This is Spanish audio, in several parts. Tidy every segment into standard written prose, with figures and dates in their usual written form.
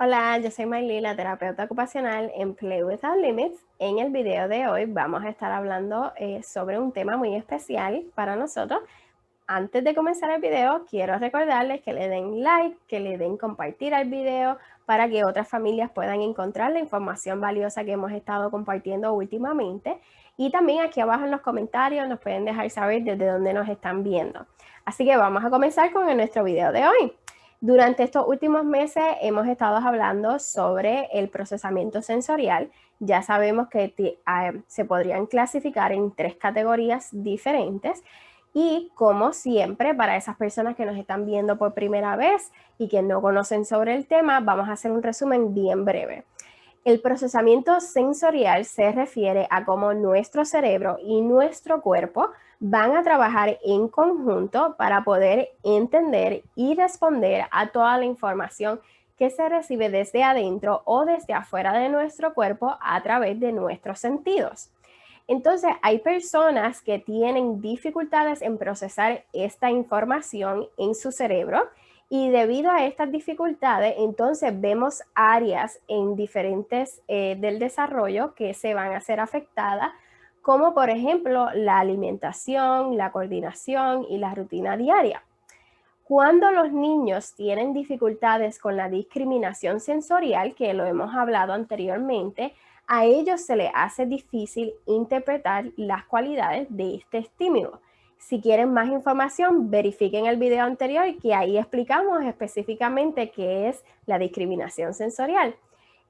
Hola, yo soy Maylin, la terapeuta ocupacional en Play Without Limits. En el video de hoy vamos a estar hablando sobre un tema muy especial para nosotros. Antes de comenzar el video, quiero recordarles que le den like, que le den compartir al video para que otras familias puedan encontrar la información valiosa que hemos estado compartiendo últimamente. Y también aquí abajo en los comentarios nos pueden dejar saber desde dónde nos están viendo. Así que vamos a comenzar con nuestro video de hoy. Durante estos últimos meses hemos estado hablando sobre el procesamiento sensorial. Ya sabemos que se podrían clasificar en 3 categorías diferentes. Y como siempre, para esas personas que nos están viendo por primera vez y que no conocen sobre el tema, vamos a hacer un resumen bien breve. El procesamiento sensorial se refiere a cómo nuestro cerebro y nuestro cuerpo van a trabajar en conjunto para poder entender y responder a toda la información que se recibe desde adentro o desde afuera de nuestro cuerpo a través de nuestros sentidos. Entonces, hay personas que tienen dificultades en procesar esta información en su cerebro y debido a estas dificultades, entonces vemos áreas en diferentes del desarrollo que se van a ser afectadas, como por ejemplo la alimentación, la coordinación y la rutina diaria. Cuando los niños tienen dificultades con la discriminación sensorial, que lo hemos hablado anteriormente, a ellos se les hace difícil interpretar las cualidades de este estímulo. Si quieren más información, verifiquen el video anterior que ahí explicamos específicamente qué es la discriminación sensorial.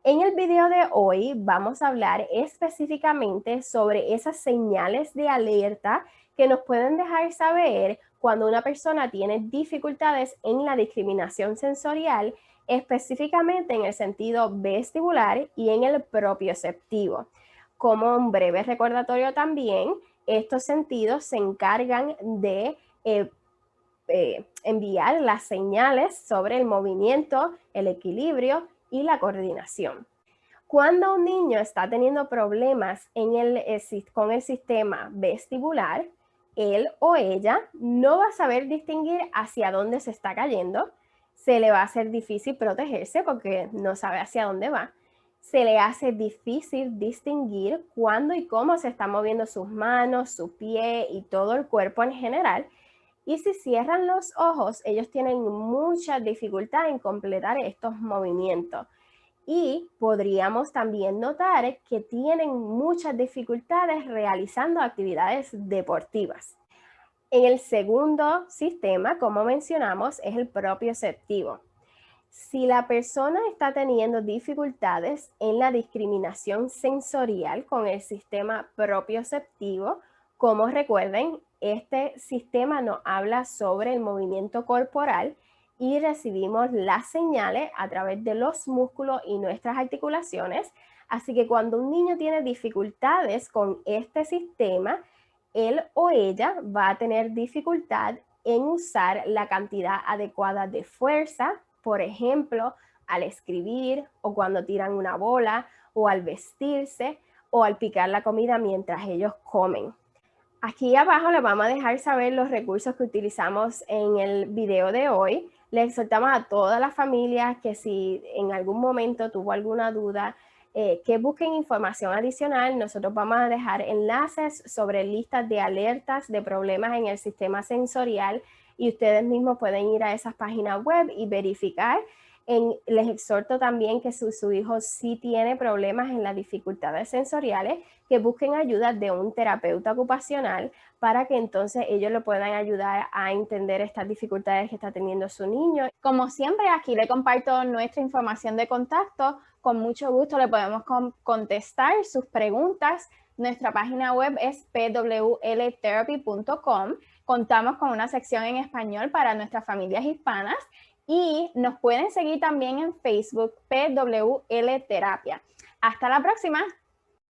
En el video de hoy vamos a hablar específicamente sobre esas señales de alerta que nos pueden dejar saber cuando una persona tiene dificultades en la discriminación sensorial, específicamente en el sentido vestibular y en el propioceptivo. Como un breve recordatorio también, estos sentidos se encargan de enviar las señales sobre el movimiento, el equilibrio y la coordinación. Cuando un niño está teniendo problemas con el sistema vestibular, él o ella no va a saber distinguir hacia dónde se está cayendo, se le va a hacer difícil protegerse porque no sabe hacia dónde va, se le hace difícil distinguir cuándo y cómo se están moviendo sus manos, su pie y todo el cuerpo en general. Y si cierran los ojos, ellos tienen mucha dificultad en completar estos movimientos. Y podríamos también notar que tienen muchas dificultades realizando actividades deportivas. En el segundo sistema, como mencionamos, es el propioceptivo. Si la persona está teniendo dificultades en la discriminación sensorial con el sistema propioceptivo, como recuerden, este sistema nos habla sobre el movimiento corporal y recibimos las señales a través de los músculos y nuestras articulaciones. Así que cuando un niño tiene dificultades con este sistema, él o ella va a tener dificultad en usar la cantidad adecuada de fuerza, por ejemplo, al escribir o cuando tiran una bola o al vestirse o al picar la comida mientras ellos comen. Aquí abajo les vamos a dejar saber los recursos que utilizamos en el video de hoy. Les exhortamos a todas las familias que si en algún momento tuvo alguna duda, que busquen información adicional. Nosotros vamos a dejar enlaces sobre listas de alertas de problemas en el sistema sensorial y ustedes mismos pueden ir a esas páginas web y verificar. Les exhorto también que su hijo sí tiene problemas en las dificultades sensoriales, que busquen ayuda de un terapeuta ocupacional para que entonces ellos le puedan ayudar a entender estas dificultades que está teniendo su niño. Como siempre, aquí le comparto nuestra información de contacto. Con mucho gusto le podemos contestar sus preguntas. Nuestra página web es pwltherapy.com. Contamos con una sección en español para nuestras familias hispanas y nos pueden seguir también en Facebook PWL Terapia. Hasta la próxima.